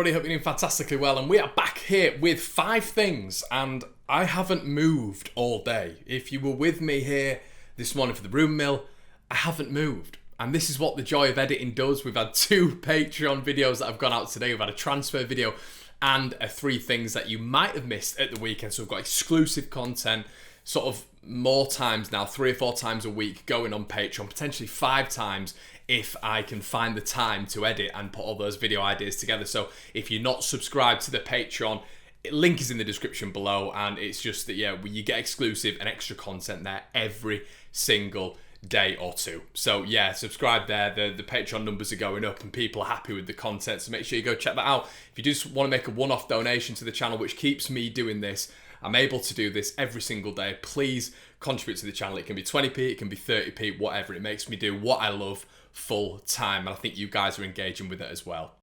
everybody? Hope you're doing fantastically well, and we are back here with 5 things, and I haven't moved all day. If you were with me here this morning for the room mill, I haven't moved. And this is what the joy of editing does. We've had 2 Patreon videos that have gone out today. We've had a transfer video and 3 things that you might have missed at the weekend. So we've got exclusive content, sort of more times now, 3 or 4 times a week going on Patreon, potentially 5 times if I can find the time to edit and put all those video ideas together. So if you're not subscribed to the Patreon, link is in the description below, and it's just that, yeah, you get exclusive and extra content there every single day or 2. So yeah, subscribe there. The Patreon numbers are going up and people are happy with the content, so make sure you go check that out. If you just want to make a one-off donation to the channel, which keeps me doing this, I'm able to do this every single day, please contribute to the channel. It can be 20p, it can be 30p, whatever. It makes me do what I love full time, and I think you guys are engaging with it as well.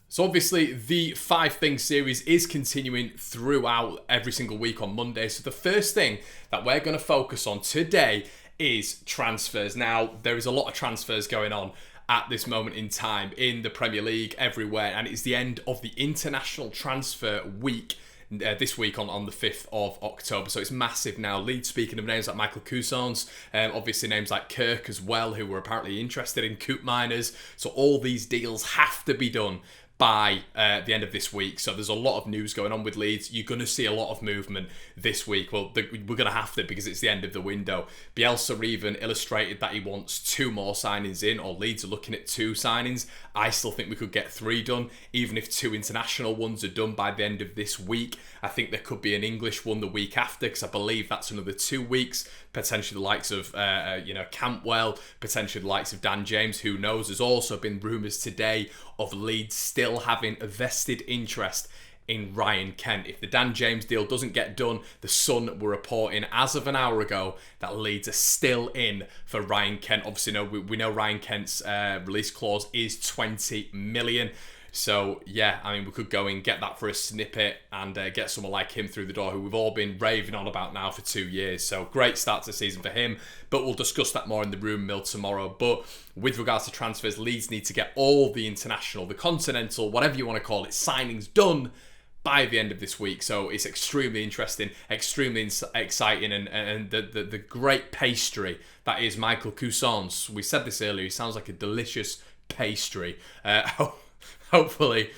So obviously the 5 things series is continuing throughout every single week on Monday. So the first thing that we're going to focus on today is transfers. Now, there is a lot of transfers going on at this moment in time in the Premier League, everywhere, and it's the end of the international transfer week this week on the 5th of October. So it's massive now. Leeds, speaking of names like Michael Cousins, obviously names like Kirk as well, who were apparently interested in Coop Miners. So all these deals have to be done by the end of this week. So there's a lot of news going on with Leeds. You're going to see a lot of movement this week. Well, we're going to have to, because it's the end of the window. Bielsa even illustrated that he wants 2 more signings in, or Leeds are looking at 2 signings. I still think we could get 3 done, even if 2 international ones are done by the end of this week. I think there could be an English one the week after, because I believe that's another 2 weeks. Potentially the likes of Campwell, potentially the likes of Dan James, who knows. There's also been rumours today of Leeds still having a vested interest in Ryan Kent. If the Dan James deal doesn't get done, the Sun were reporting as of an hour ago that Leeds are still in for Ryan Kent. Obviously, we know Ryan Kent's release clause is 20 million. So yeah, I mean, we could go and get that for a snippet and get someone like him through the door, who we've all been raving on about now for 2 years. So great start to the season for him, but we'll discuss that more in the room mill tomorrow. But with regards to transfers, Leeds need to get all the international, the continental, whatever you want to call it, signings done by the end of this week. So it's extremely interesting, extremely exciting, and the great pastry that is Michael Cousins. We said this earlier, he sounds like a delicious pastry. Hopefully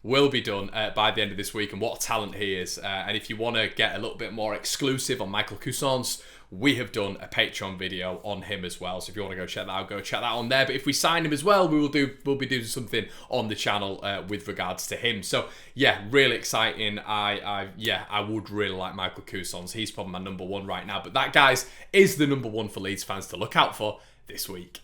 will be done by the end of this week, and what a talent he is. And if you want to get a little bit more exclusive on Michael Cousins, we have done a Patreon video on him as well. So if you want to go check that out, go check that on there. But if we sign him as well, we'll be doing something on the channel with regards to him. So yeah, really exciting. I would really like Michael Cousins. He's probably my number 1 right now. But that, guys, is the number 1 for Leeds fans to look out for this week.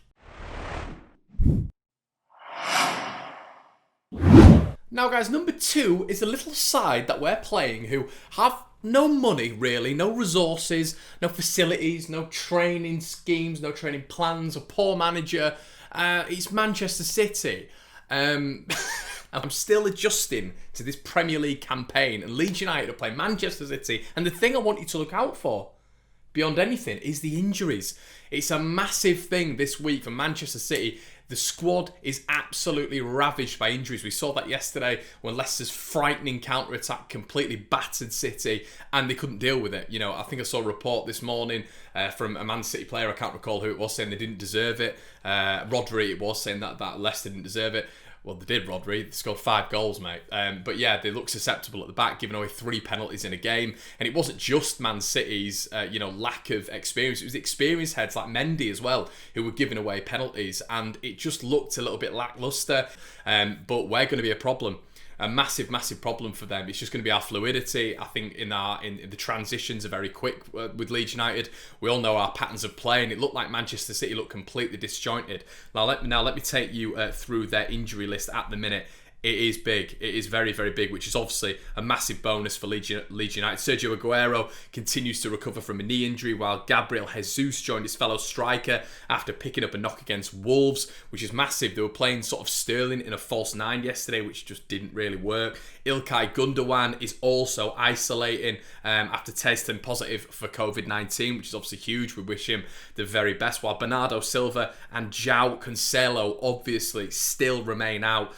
Now, guys, number 2 is a little side that we're playing who have no money, really, no resources, no facilities, no training schemes, no training plans, a poor manager. It's Manchester City. I'm still adjusting to this Premier League campaign, and Leeds United are playing Manchester City. And the thing I want you to look out for, beyond anything, is the injuries. It's a massive thing this week for Manchester City. The squad is absolutely ravaged by injuries. We saw that yesterday when Leicester's frightening counter-attack completely battered City, and they couldn't deal with it. You know, I think I saw a report this morning from a Man City player, I can't recall who it was, saying they didn't deserve it. Rodrigo, it was, saying that Leicester didn't deserve it. Well, they did, Rodri. They scored 5 goals, mate. But yeah, they look susceptible at the back, giving away 3 penalties in a game. And it wasn't just Man City's, lack of experience. It was the experienced heads like Mendy as well, who were giving away penalties. And it just looked a little bit lacklustre. But we're going to be a problem. A massive, massive problem for them. It's just going to be our fluidity. I think in the transitions are very quick with Leeds United. We all know our patterns of play, and it looked like Manchester City looked completely disjointed. Now let me take you through their injury list at the minute. It is big. It is very, very big, which is obviously a massive bonus for Leeds United. Sergio Aguero continues to recover from a knee injury, while Gabriel Jesus joined his fellow striker after picking up a knock against Wolves, which is massive. They were playing sort of Sterling in a false nine yesterday, which just didn't really work. Ilkay Gundogan is also isolating after testing positive for COVID-19, which is obviously huge. We wish him the very best, while Bernardo Silva and João Cancelo obviously still remain out,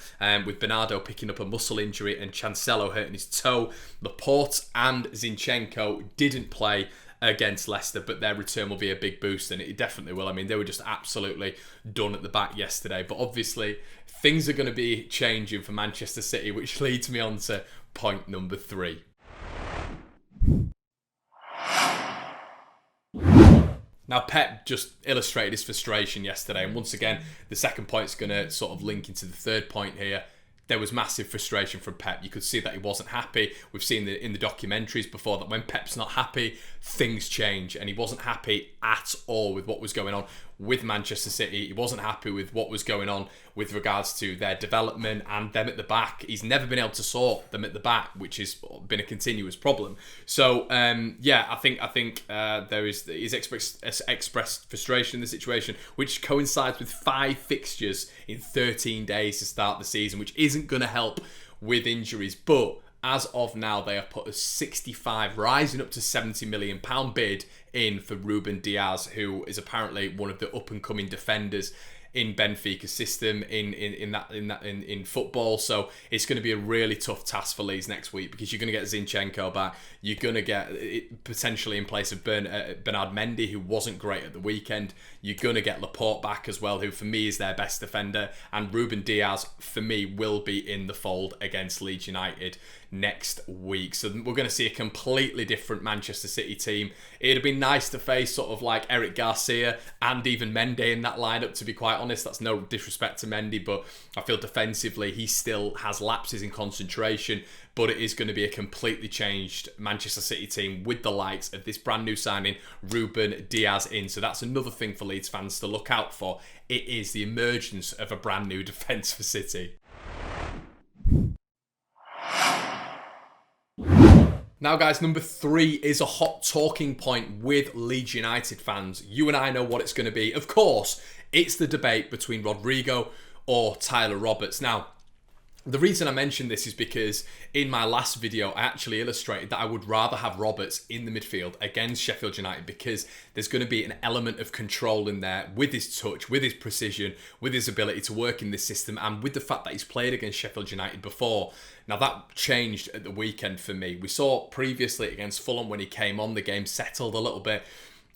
with Bernardo picking up a muscle injury and Cancelo hurting his toe. Laporte and Zinchenko didn't play against Leicester, but their return will be a big boost, and it definitely will. I mean, they were just absolutely done at the back yesterday, but obviously things are going to be changing for Manchester City, which leads me on to point number 3. Now, Pep just illustrated his frustration yesterday, and once again, the second point's going to sort of link into the third point here. There was massive frustration from Pep. You could see that he wasn't happy. We've seen in the documentaries before that when Pep's not happy, things change, and he wasn't happy at all with what was going on with Manchester City. He wasn't happy with what was going on with regards to their development and them at the back. He's never been able to sort them at the back, which has been a continuous problem. So yeah, I think he's expressed frustration in the situation, which coincides with 5 fixtures in 13 days to start the season, which isn't going to help with injuries. But as of now, they have put a 65, rising up to £70 million bid in for Ruben Diaz, who is apparently one of the up-and-coming defenders in Benfica's system in football. So it's going to be a really tough task for Leeds next week, because you're going to get Zinchenko back. You're going to get potentially in place of Bernard Mendy, who wasn't great at the weekend. You're going to get Laporte back as well, who for me is their best defender. And Ruben Diaz, for me, will be in the fold against Leeds United next week. So we're going to see a completely different Manchester City team. It'd have been nice to face sort of like Eric Garcia and even Mendy in that lineup, to be quite honest. That's no disrespect to Mendy, but I feel defensively he still has lapses in concentration. But it is going to be a completely changed Manchester City team with the likes of this brand new signing, Ruben Diaz, in. So that's another thing for Leeds fans to look out for. It is the emergence of a brand new defence for City. Now, guys, number 3 is a hot talking point with Leeds United fans. You and I know what it's going to be. Of course, it's the debate between Rodrigo or Tyler Roberts. Now, the reason I mention this is because in my last video, I actually illustrated that I would rather have Roberts in the midfield against Sheffield United, because there's going to be an element of control in there with his touch, with his precision, with his ability to work in this system, and with the fact that he's played against Sheffield United before. Now, that changed at the weekend for me. We saw previously against Fulham when he came on, the game settled a little bit.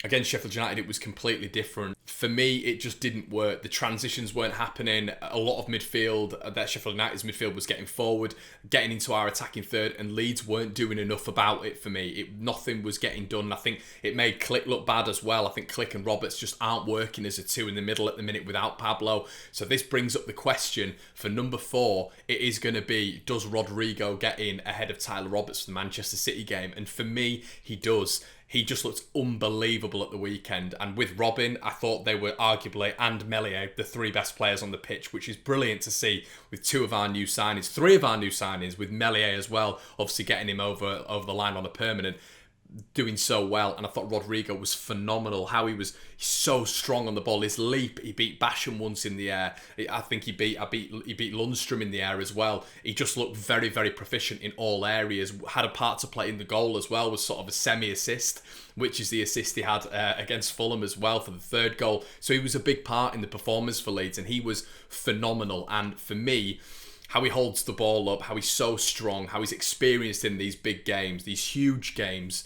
Against Sheffield United, it was completely different. For me, it just didn't work. The transitions weren't happening. A lot of midfield, that Sheffield United's midfield was getting forward, getting into our attacking third, and Leeds weren't doing enough about it for me. Nothing was getting done. I think it made Click look bad as well. I think Click and Roberts just aren't working as a two in the middle at the minute without Pablo. So this brings up the question for number 4. It is going to be, does Rodrigo get in ahead of Tyler Roberts for the Manchester City game? And for me, he does. He just looked unbelievable at the weekend. And with Robin, I thought they were arguably, and Meslier, the 3 best players on the pitch, which is brilliant to see with 2 of our new signings, 3 of our new signings, with Meslier as well, obviously getting him over the line on a permanent, doing so well. And I thought Rodrigo was phenomenal. How he's so strong on the ball. His leap, he beat Basham once in the air. I think he beat Lundstrom in the air as well. He just looked very, very proficient in all areas. Had a part to play in the goal as well. Was sort of a semi-assist, which is the assist he had against Fulham as well for the 3rd goal. So he was a big part in the performance for Leeds, and he was phenomenal. And for me, how he holds the ball up, how he's so strong, how he's experienced in these big games, these huge games.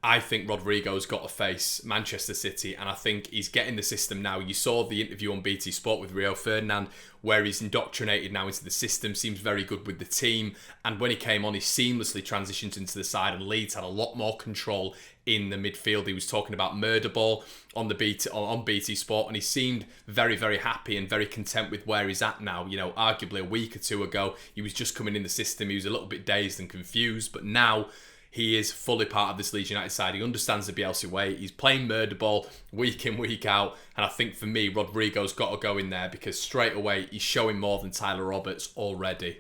I think Rodrigo's got to face Manchester City, and I think he's getting the system now. You saw the interview on BT Sport with Rio Ferdinand, where he's indoctrinated now into the system, seems very good with the team, and when he came on, he seamlessly transitioned into the side, and Leeds had a lot more control in the midfield. He was talking about murder ball on BT Sport, and he seemed very, very happy and very content with where he's at now. You know, arguably a week or 2 ago, he was just coming in the system. He was a little bit dazed and confused, but now he is fully part of this Leeds United side. He understands the Bielsa way. He's playing murder ball week in, week out. And I think for me, Rodrigo's got to go in there, because straight away he's showing more than Tyler Roberts already.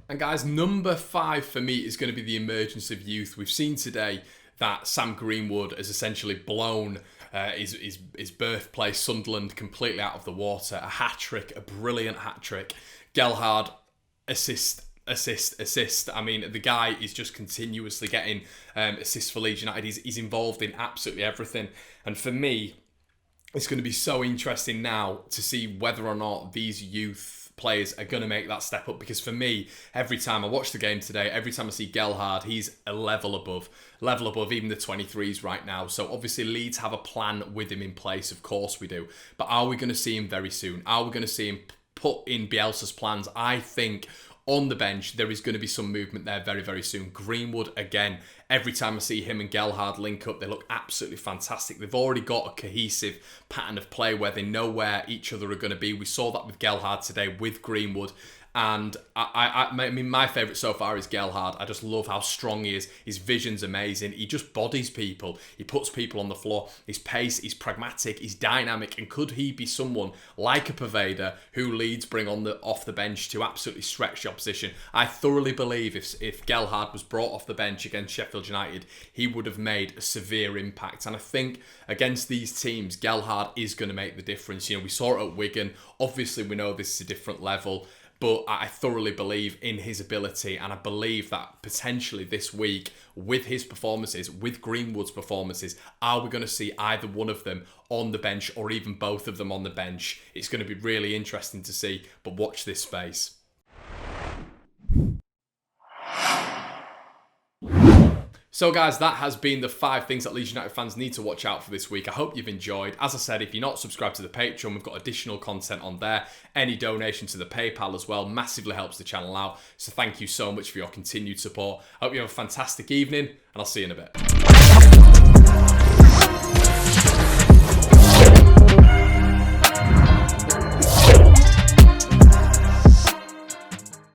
And guys, number 5 for me is going to be the emergence of youth. We've seen today that Sam Greenwood has essentially blown his birthplace, Sunderland, completely out of the water. A hat-trick, a brilliant hat-trick. Gelhardt, assist. I mean, the guy is just continuously getting assists for Leeds United. He's involved in absolutely everything. And for me, it's going to be so interesting now to see whether or not these youth players are going to make that step up, because for me, every time I watch the game today, every time I see Gelhardt, he's a level above even the 23s right now. So obviously Leeds have a plan with him in place, of course we do, but are we going to see him very soon? Are we going to see him put in Bielsa's plans? I think on the bench, there is going to be some movement there very, very soon. Greenwood, again, every time I see him and Gelhardt link up, they look absolutely fantastic. They've already got a cohesive pattern of play where they know where each other are going to be. We saw that with Gelhardt today, with Greenwood. And I mean, my favourite so far is Gelhardt. I just love how strong he is. His vision's amazing. He just bodies people. He puts people on the floor. His pace, he's pragmatic, he's dynamic. And could he be someone like a Pervader who Leeds bring on off the bench to absolutely stretch the opposition? I thoroughly believe if Gelhardt was brought off the bench against Sheffield United, he would have made a severe impact. And I think against these teams, Gelhardt is going to make the difference. You know, we saw it at Wigan. Obviously, we know this is a different level. But I thoroughly believe in his ability, and I believe that potentially this week, with his performances, with Greenwood's performances, are we going to see either one of them on the bench or even both of them on the bench? It's going to be really interesting to see, but watch this space. So guys, that has been the 5 things that Leeds United fans need to watch out for this week. I hope you've enjoyed. As I said, if you're not subscribed to the Patreon, we've got additional content on there. Any donation to the PayPal as well massively helps the channel out. So thank you so much for your continued support. I hope you have a fantastic evening, and I'll see you in a bit.